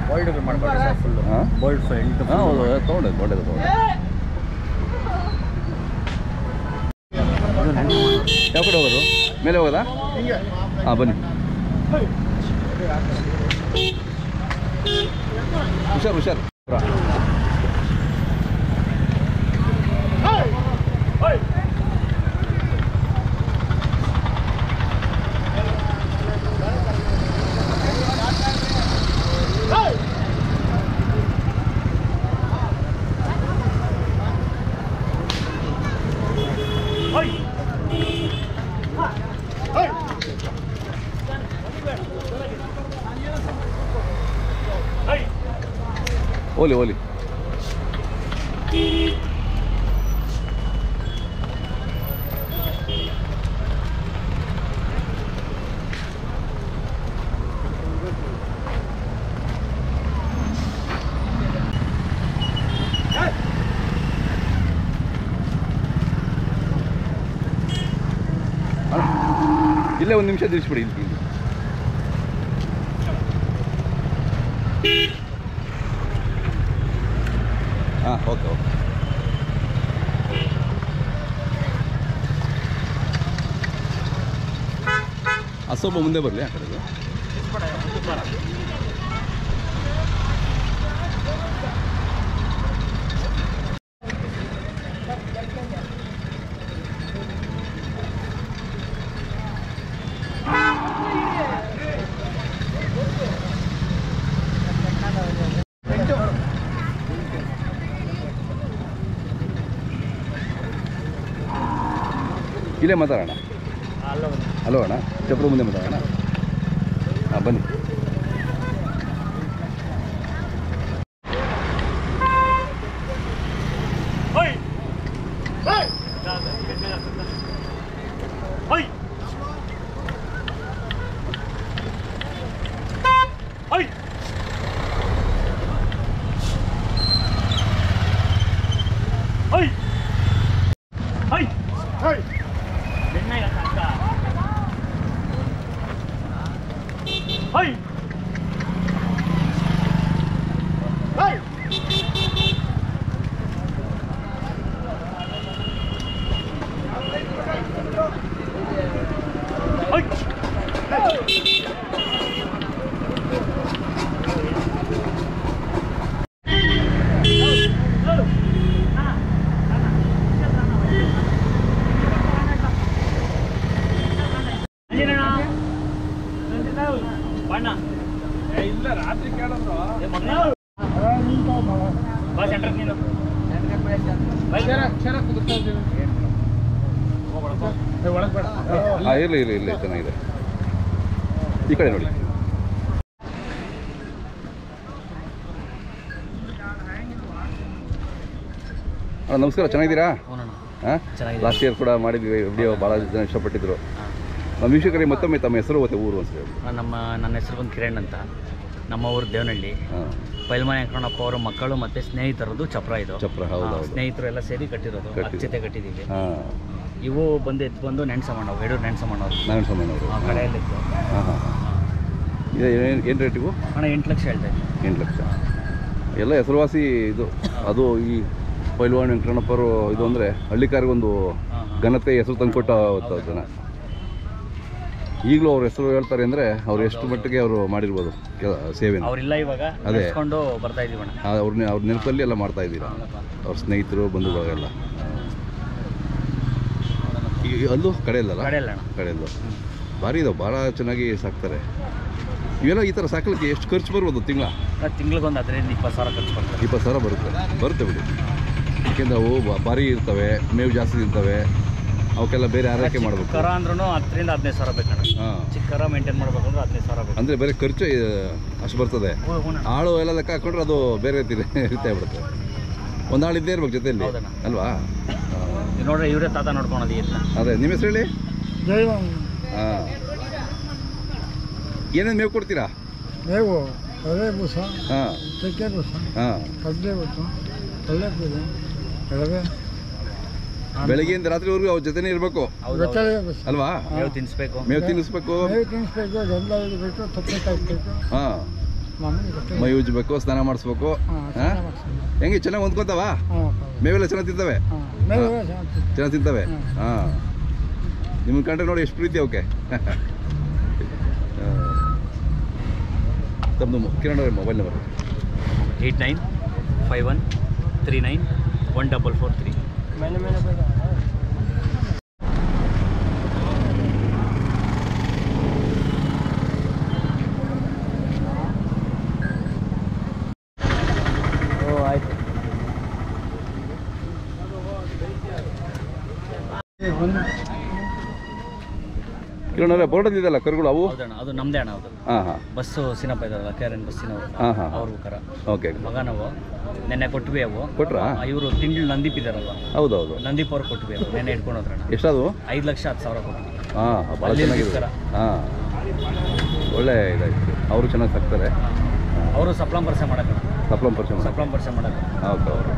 Bold ಮಾಡ್ಕೊಳ್ಳಿ sir full bold front ಹೌದು ತೊಗೊಂಡೆ ತೊಗೊಂಡೆ ಯಾವ ಕಡೆ ಹೋಗೋದು ಮೇಲೆ ಹೋಗೋದಾ ಹಾಂ ಬನ್ನಿ ಹುಷಾರು ಹುಷಾರು ಓಲಿ ಓಲಿ ಇಲ್ಲೇ ಒಂದು ನಿಮಿಷ ತಿರ್ಸ್ಬಿಡಿ ಇಲ್ಲಿ ಹಾಂ ಓಕೆ ಓಕೆ ಸ್ವಲ್ಪ ಮುಂದೆ ಬರಲಿ ಆ ಕಡೆಗೆ ಇಲ್ಲೇ ಮಾತಾಡೋಣ ಹಲೋ ಅಣ್ಣ ಚಪ್ರ ಮುಂದೆ ಮಾತಾಡೋಣ ಹಾಂ ಬನ್ನಿ ಇರಲಿ ಇರಲಿ ಇಲ್ಲ ಚೆನ್ನಾಗಿದೆ ಈ ಕಡೆ ನೋಡಿ ನಮಸ್ಕಾರ ಚೆನ್ನಾಗಿದ್ದೀರಾ ಹಾಂ ಲಾಸ್ಟ್ ಇಯರ್ ಕೂಡ ಮಾಡಿದ್ವಿ ವಿಡಿಯೋ ಭಾಳ ಜನ ಇಷ್ಟಪಟ್ಟಿದ್ರು ನಮ್ಮ ವೀಕ್ಷಕರಿಗೆ ಮತ್ತೊಮ್ಮೆ ತಮ್ಮ ಹೆಸರು ಮತ್ತು ಊರು ಅನ್ಸುತ್ತೆ ನನ್ನ ಹೆಸರು ಬಂದು ಕಿರಣ್ ಅಂತ ನಮ್ಮ ಊರು ದೇವನಹಳ್ಳಿ ಪೈಲ್ಮಾನ್ ವೆಂಕಟಪ್ಪ ಅವರ ಮಕ್ಕಳು ಮತ್ತು ಸ್ನೇಹಿತರದ್ದು ಚಪ್ರ ಇದು ಚಪ್ರ ಹೌದು ಸ್ನೇಹಿತರು ಎಲ್ಲ ಸೇರಿ ಕಟ್ಟಿರೋದು ಅಚ್ಚತೆ ಕಟ್ಟಿದ್ದೀವಿ ಇವು ಬಂದು ಎತ್ತು ಬಂದು ನೆನ್ಸಮ್ಮಣ್ಣವ್ರು ಯಡೂರು ನೆನ್ಸಮ್ಮಣ್ಣವರು ಕಡೆಯಲ್ಲಿತ್ತು ಹಾಂ ಹಾಂ ಇದು ಏನು ರೇಟ್ ಇವು ಅಣ್ಣ 8 ಲಕ್ಷ ಹೇಳ್ತಾ ಇದ್ದೀನಿ 8 ಲಕ್ಷ ಎಲ್ಲ ಹೆಸರುವಾಸಿ ಇದು ಅದು ಈ ಪೈಲ್ವಾನ್ ವೆಂಕಟಣ್ಣಪ್ಪರು ಇದು ಅಂದರೆ ಹಳ್ಳಿಕಾರಿಗೊಂದು ಘನತೆ ಹೆಸರು ತಂದುಕೊಟ್ಟ ಜನ ಈಗಲೂ ಅವ್ರ ಹೆಸರು ಹೇಳ್ತಾರೆ ಅಂದರೆ ಅವ್ರು ಎಷ್ಟು ಮಟ್ಟಿಗೆ ಅವರು ಮಾಡಿರ್ಬೋದು ಸೇವೆ ಅವರಿಲ್ಲ ಇವಾಗ ಅದೇ ಬರ್ತಾ ಇದ್ದೀವಿ ಅವ್ರ ನೆನಪಲ್ಲಿ ಎಲ್ಲ ಮಾಡ್ತಾ ಇದ್ದೀರಾ ಅವ್ರ ಸ್ನೇಹಿತರು ಬಂಧುಗಳಿಗೆಲ್ಲ ಅಲ್ಲೂ ಕಡೆಯಲ್ಲ ಭಾರಿ ಇದಾವೆ ಭಾಳ ಚೆನ್ನಾಗಿ ಸಾಕ್ತಾರೆ ಇವೆಲ್ಲ ಈ ಥರ ಸಾಕಲಿಕ್ಕೆ ಎಷ್ಟು ಖರ್ಚು ಬರ್ಬೋದು ತಿಂಗಳಿಗೆ ಒಂದು 15-20 ಸಾವಿರ ಖರ್ಚು ಬರ್ತದೆ 20 ಸಾವಿರ ಬರುತ್ತೆ ಬಿಡಿ ಯಾಕೆಂದ್ರೆ ಅವು ಭಾರಿ ಇರ್ತವೆ ಮೇವು ಜಾಸ್ತಿ ಇರ್ತವೆ ಅವಕ್ಕೆಲ್ಲ ಬೇರೆ ಆರೈಕೆ ಮಾಡಬೇಕು ಕರ ಅಂದ್ರೂ 10 ರಿಂದ 15 ಸಾವಿರ ಬೇಕಣ್ಣ ಚಿಕ್ಕ ಕರ ಮೇಂಟೈನ್ ಮಾಡಬೇಕು ಅಂದ್ರೆ 15 ಸಾವಿರ ಬೇಕು ಅಂದರೆ ಬೇರೆ ಖರ್ಚು ಅಷ್ಟು ಬರ್ತದೆ ಆಳು ಎಲ್ಲ ಲೆಕ್ಕ ಹಾಕೊಂಡ್ರೆ ಅದು ಬೇರೆ ರೀತಿ ಆಗ್ಬಿಡುತ್ತೆ ಒಂದು ಆಳು ಇದ್ದೇ ಇರ್ಬೇಕು ಜೊತೆಯಲ್ಲಿ ಅಲ್ವಾ ನೋಡ್ರಿ ಇವರೇ ತಾತ ನೋಡ್ಕೊಳೋದು ಅದೇ ನಿಮ್ಮ ಹೆಸರು ಹೇಳಿ ಹಾಂ ಏನೇನು ಮೇವು ಕೊಡ್ತೀರಾ ಮೇವು ಒಳ್ಳೆ ಬೂಸ ಹಾಂ ಚಕ್ಕೆ ಬೂಸ ಹಾಂ ಕಡಲೆ ಬೂಸ ಕಡಲೆ ಪೀರೆ ಕಡಲೆ ಬೆಳಗ್ಗೆಯಿಂದ ರಾತ್ರಿವರೆಗೂ ಅವ್ರ ಜೊತೆನೇ ಇರಬೇಕು ಅಲ್ವಾ? ಮೇವು ತಿನ್ನಿಸ್ಬೇಕು. ಮೇವು ತಿನ್ನಿಸ್ಬೇಕು, ಮೇವು ತಿನ್ನಿಸ್ಬೇಕು, ಗಂಧ ಇಡಬೇಕು, ತೊಪ್ಪೆ ಕಾಯಿಸ್ಬೇಕು, ಹಾಂ, ಮಾಮೂಲಿ ಗೊತ್ತೇ. ಮೈ ಉಜ್ಬೇಕು, ಸ್ನಾನ ಮಾಡಿಸ್ಬೇಕು. ಸ್ನಾನ ಮಾಡ್ಸ್ಬೇಕು. ಹೆಂಗೆ ಚೆನ್ನಾಗಿ ಹೊಂದ್ಕೊಂತಾವ? ಹಾಂ, ಮೇವೆಲ್ಲ ಚೆನ್ನಾಗಿ ತಿಂತವೆ? ಮೇವು ಚೆನ್ನಾಗಿ ತಿಂತವೆ. ಹಾಂ, ನಿಮ್ಮನ್ನ ಕಂಡ್ರೆ ನೋಡಿ ಎಷ್ಟು ಪ್ರೀತಿ ಅವಕ್ಕೆ. ತಮ್ಮದು ಕಿರಣ್ ಅವ್ರ ಮೊಬೈಲ್ ನಂಬರ್ 8951391443. ಆಯ್ತು. ಕಿರಣ್ ಅವರೇ ಬೋರ್ಡಲ್ಲಿದೆಯಲ್ಲ ಕರುಗಳು ಅವು? ಹೌದಣ್ಣ, ಅದು ನಮ್ಮದೇ ಅಣ್ಣ. ಅದು ಹಾಂ ಹಾಂ, ಬಸ್ಸು ಸಿನಪ್ಪ ಇದಾರಲ್ಲ, KRN ಬಸ್ಸಿನವರು, ಹಾಂ ಹಾಂ, ಅವ್ರಿಗೂ ಕರ. ಓಕೆ. ಮಗ ನಾವು ನೆನ್ನೆ ಕೊಟ್ವಿ. ಅವು ಕೊಟ್ರಾ? ಇವರು ತಿಂಗಳು ನಂದೀಪ್ ಇದಾರಲ್ಲ, ಹೌದೌದು, ನಂದೀಪ್ ಅವ್ರು ಕೊಟ್ವಿ. ಅವು ನೆನ್ನೆ ಇಟ್ಕೊಂಡು ಹೋದ್ರಣ್ಣ. ಎಷ್ಟದು? 5,10,000 ಕೊಟ್ವಿ. ಹಾಂ, ಭಾಳ ಚೆನ್ನಾಗಿದೆ. ಹಾಂ, ಒಳ್ಳೆ ಇದಾಯ್ತು. ಅವರು ಚೆನ್ನಾಗಿ ಸಾಕ್ತಾರೆ. ಅವರು ಸಪ್ಲಂ ಪರಿಚಯ ಮಾಡಕ್ಕೆ. ಸಪ್ಲಂ ಪರಿಚಯ ಮಾಡಕ್ಕೆ. ಓಕೆ. ಅವರು